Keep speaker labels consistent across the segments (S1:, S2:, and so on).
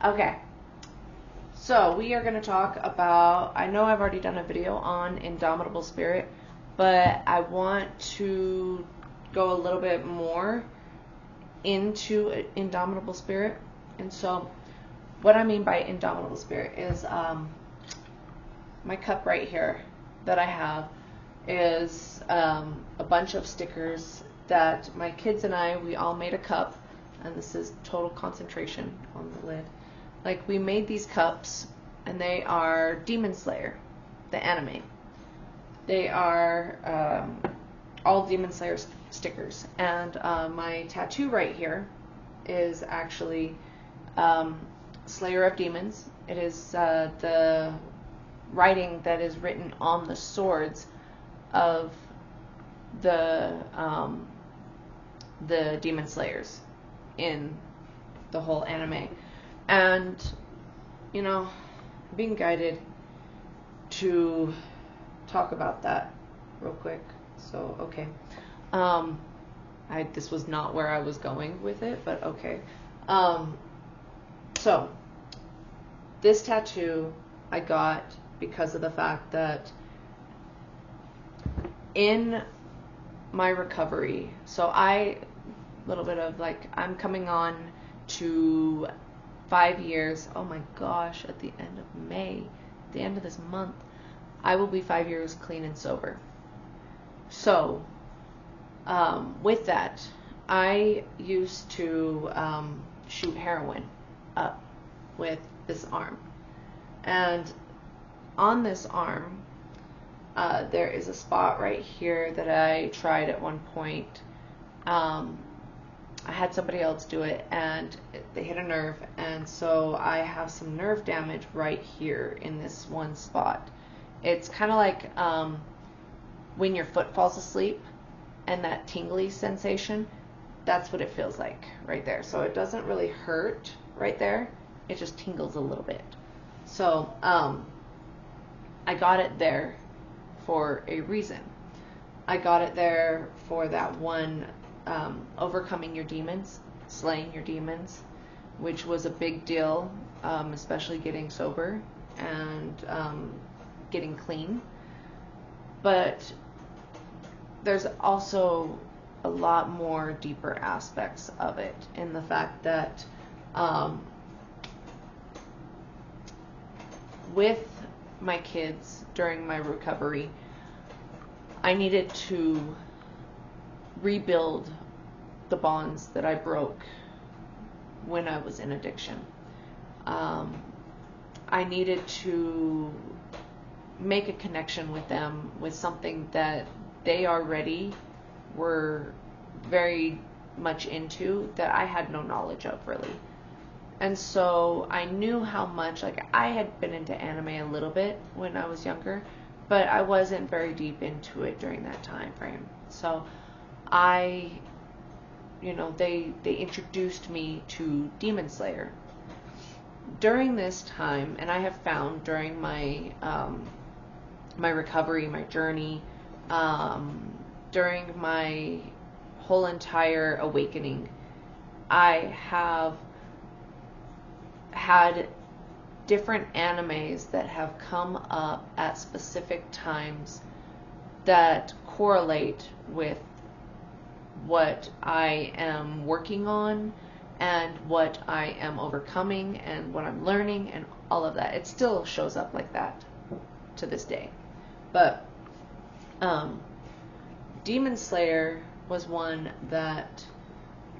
S1: Okay, so we are going to talk about, I know I've already done a video on Indomitable Spirit, but I want to go a little bit more into Indomitable Spirit. And so what I mean by Indomitable Spirit is my cup right here that I have is a bunch of stickers that my kids and we all made a cup, and this is total concentration on the lid. Like, we made these cups, and they are Demon Slayer, the anime. They are all Demon Slayer stickers. And my tattoo right here is actually Slayer of Demons. It is the writing that is written on the swords of the Demon Slayers in the whole anime. And, you know, being guided to talk about that real quick. So, okay. This was not where I was going with it, but okay. So, this tattoo I got because of the fact that in my recovery, so little bit of I'm coming on to 5 years. Oh my gosh, at the end of May, the end of this month, I will be 5 years clean and sober. So, with that, I used to shoot heroin up with this arm. And on this arm, there is a spot right here that I tried at one point. I had somebody else do it, and they hit a nerve, and so I have some nerve damage right here in this one spot. It's kind of like when your foot falls asleep and that tingly sensation. That's what it feels like right there. So it doesn't really hurt right there. It just tingles a little bit. So I got it there for a reason. I got it there for that one, overcoming your demons, slaying your demons, which was a big deal, especially getting sober and getting clean. But there's also a lot more deeper aspects of it, in the fact that with my kids during my recovery, I needed to rebuild the bonds that I broke when I was in addiction. I needed to make a connection with them with something that they already were very much into, that I had no knowledge of really. And so I knew how much, I had been into anime a little bit when I was younger, but I wasn't very deep into it during that time frame. So they introduced me to Demon Slayer. During this time, and I have found during my my recovery, my journey, during my whole entire awakening, I have had different animes that have come up at specific times that correlate with what I am working on and what I am overcoming and what I'm learning and all of that. It still shows up like that to this day. But Demon Slayer was one that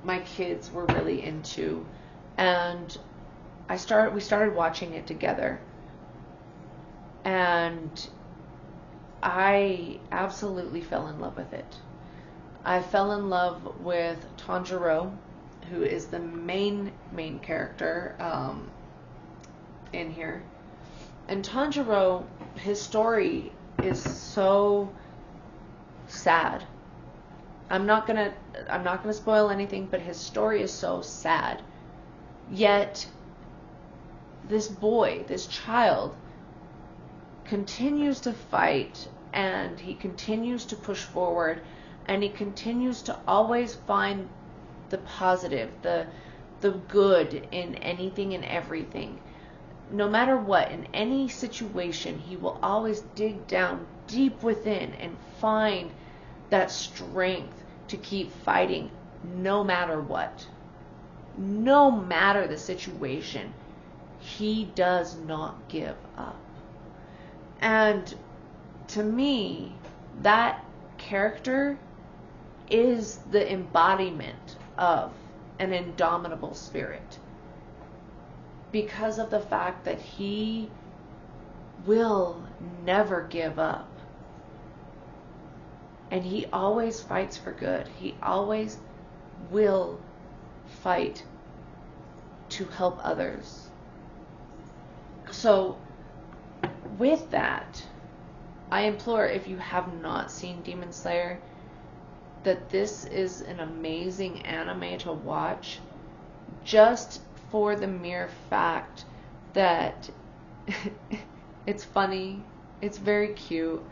S1: my kids were really into, and we started watching it together, and I absolutely fell in love with it. I fell in love with Tanjiro, who is the main character in here. And Tanjiro, his story is so sad. I'm not gonna spoil anything, but his story is so sad. Yet this boy, this child, continues to fight, and he continues to push forward, and he continues to always find the positive, the good in anything and everything. No matter what, in any situation, he will always dig down deep within and find that strength to keep fighting no matter what. No matter the situation, he does not give up. And to me, that character is the embodiment of an indomitable spirit, because of the fact that he will never give up. And he always fights for good. He always will fight to help others. So, with that, I implore, if you have not seen Demon Slayer, that this is an amazing anime to watch, just for the mere fact that it's funny, it's very cute.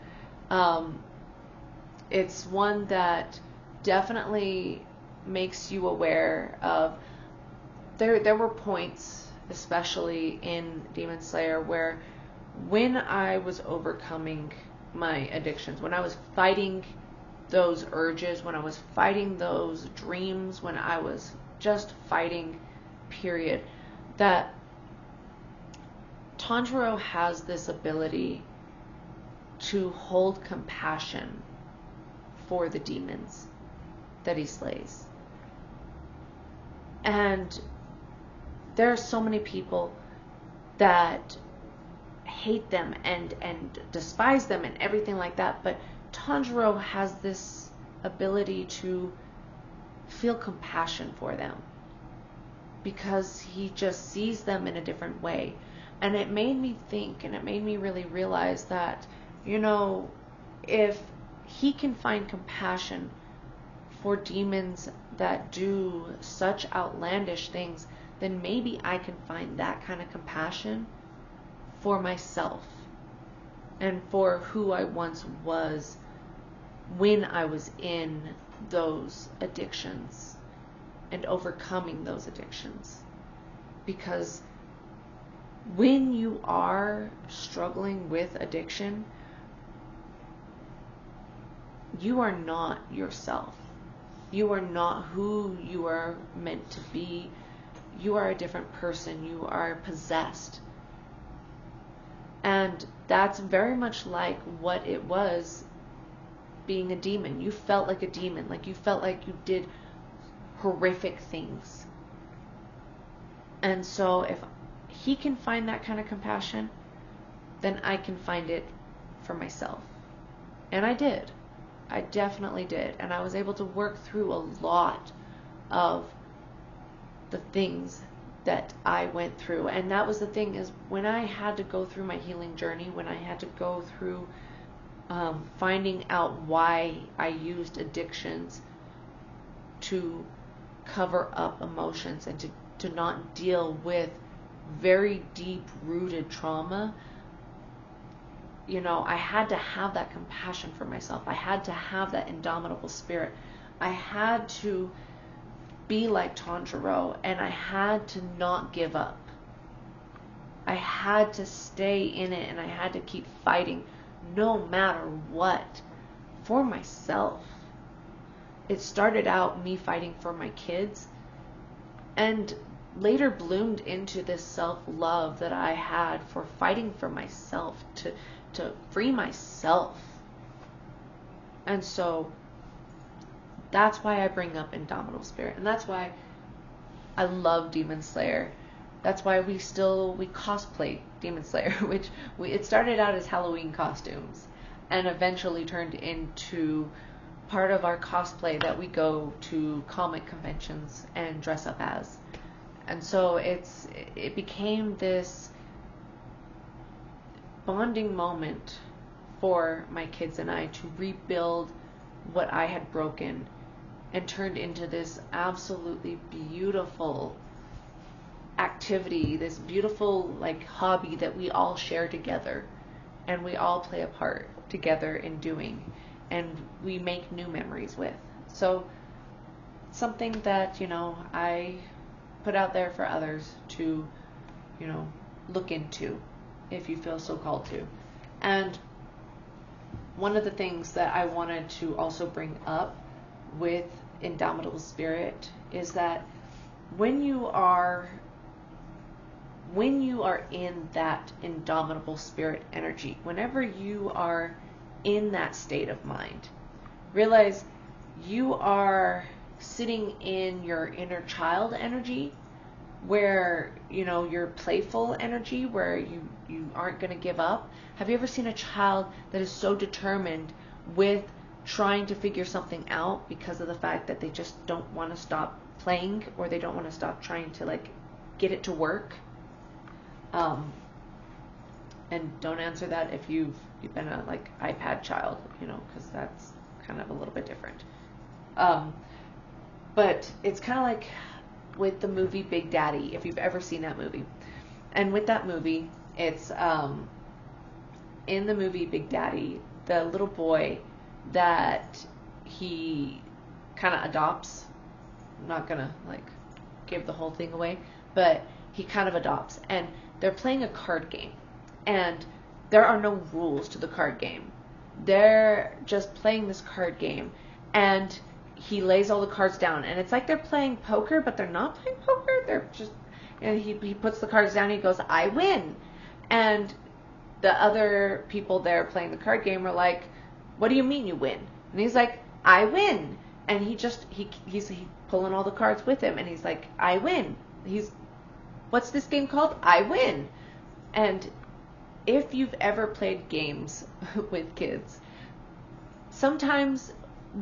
S1: It's one that definitely makes you aware of. There were points, especially in Demon Slayer, where when I was overcoming my addictions, when I was fighting those urges, when I was fighting those dreams, when I was just fighting, period, that Tanjiro has this ability to hold compassion for the demons that he slays. And there are so many people that hate them and despise them and everything like that, but Tanjiro has this ability to feel compassion for them because he just sees them in a different way. And it made me think, and it made me really realize that, you know, if he can find compassion for demons that do such outlandish things, then maybe I can find that kind of compassion for myself and for who I once was when I was in those addictions and overcoming those addictions. Because when you are struggling with addiction, you are not yourself. You are not who you are meant to be. You are a different person. You are possessed. And that's very much like what it was being a demon. You felt like a demon. Like you felt like you did horrific things. And so if he can find that kind of compassion, then I can find it for myself. And I did. I definitely did. And I was able to work through a lot of the things that I went through. And that was the thing, is when I had to go through my healing journey, when I had to go through finding out why I used addictions to cover up emotions and to not deal with very deep rooted trauma, you know, I had to have that compassion for myself. I had to have that indomitable spirit. I had to be like Tanjiro, and I had to not give up. I had to stay in it, and I had to keep fighting no matter what for myself. It started out me fighting for my kids, and later bloomed into this self-love that I had for fighting for myself, to free myself. And so that's why I bring up Indomitable Spirit, and that's why I love Demon Slayer. That's why we cosplay Demon Slayer, which it started out as Halloween costumes and eventually turned into part of our cosplay that we go to comic conventions and dress up as. And so it became this bonding moment for my kids and I to rebuild what I had broken, and turned into this absolutely beautiful activity, this beautiful like hobby that we all share together, and we all play a part together in doing, and we make new memories with. So something that, you know, I put out there for others to, look into if you feel so called to. And one of the things that I wanted to also bring up with Indomitable Spirit is that when you are in that Indomitable Spirit energy, whenever you are in that state of mind, realize you are sitting in your inner child energy, where your playful energy, where you aren't going to give up. Have you ever seen a child that is so determined with trying to figure something out because of the fact that they just don't want to stop playing, or they don't want to stop trying to get it to work? And don't answer that if you've been a iPad child, because that's kind of a little bit different. But it's kind of like with the movie Big Daddy, if you've ever seen that movie. And with that movie, it's in the movie Big Daddy, the little boy that he kind of adopts. I'm not gonna give the whole thing away, but he kind of adopts, and they're playing a card game, and there are no rules to the card game. They're just playing this card game, and he lays all the cards down, and it's like they're playing poker, but they're not playing poker. They're just, and he puts the cards down, and he goes, "I win." And the other people there playing the card game are like, "What do you mean you win?" And he's like, "I win." And he's pulling all the cards with him, and he's like, "I win." What's this game called? I win. And if you've ever played games with kids, sometimes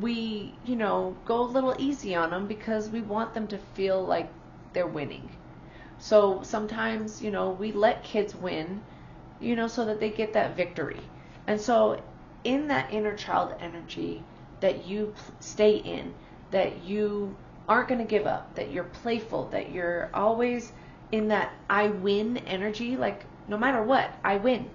S1: we, go a little easy on them because we want them to feel like they're winning. So sometimes, we let kids win, so that they get that victory. And so in that inner child energy that you stay in, that you aren't going to give up, that you're playful, that you're always in that I win energy, no matter what, I win.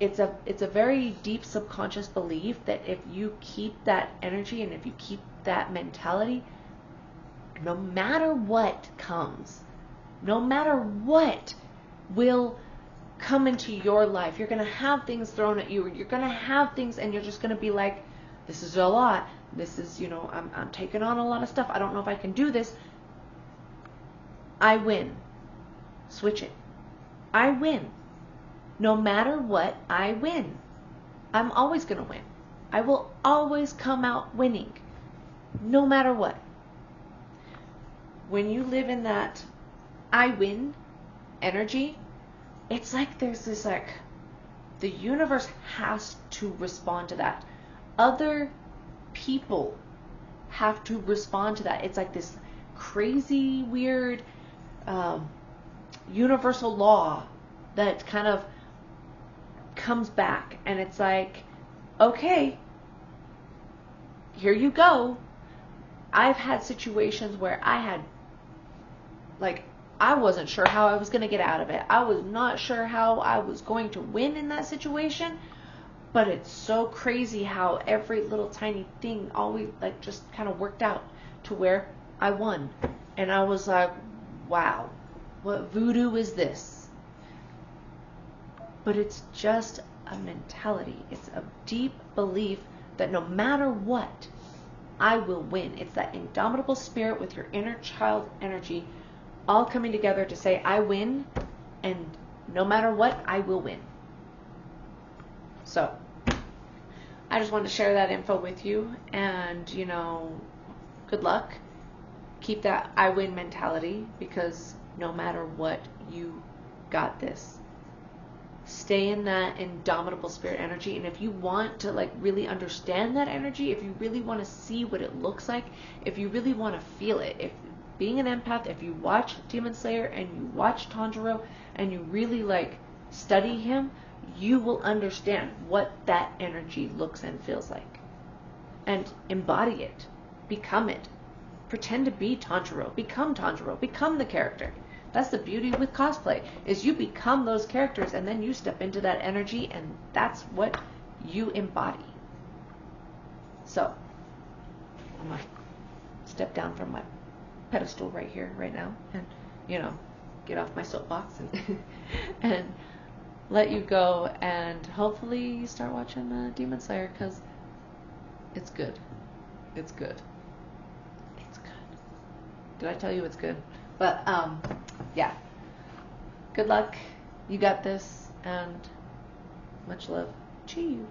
S1: It's a very deep subconscious belief that if you keep that energy and if you keep that mentality, no matter what comes, no matter what will come into your life, you're going to have things thrown at you, you're going to have things, and you're just going to be like, this is a lot, this is, I'm taking on a lot of stuff, I don't know if I can do this. I win. Switch it. I win. No matter what, I win. I'm always going to win. I will always come out winning, no matter what. When you live in that I win energy, it's like there's this the universe has to respond to that. Other people have to respond to that. It's like this crazy, weird, universal law that kind of comes back, and it's like, okay, here you go. I've had situations where I wasn't sure how I was going to get out of it. I was not sure how I was going to win in that situation, but it's so crazy how every little tiny thing always just kind of worked out to where I won. And I was like, wow, what voodoo is this? But it's just a mentality. It's a deep belief that no matter what, I will win. It's that indomitable spirit with your inner child energy all coming together to say, I win, and no matter what, I will win. So, I just wanted to share that info with you, and, good luck. Keep that I win mentality, because no matter what, you got this. Stay in that indomitable spirit energy, and if you want to really understand that energy, if you really want to see what it looks like, if you really want to feel it, if being an empath, if you watch Demon Slayer and you watch Tanjiro and you really study him, you will understand what that energy looks and feels like, and embody it, become it, pretend to be Tanjiro, become the character. That's the beauty with cosplay, is you become those characters and then you step into that energy, and that's what you embody. So, I'm going to step down from my pedestal right here, right now, and, you know, get off my soapbox and and let you go, and hopefully you start watching Demon Slayer, because it's good. It's good. It's good. Did I tell you it's good? But, yeah. Good luck. You got this, and much love to you.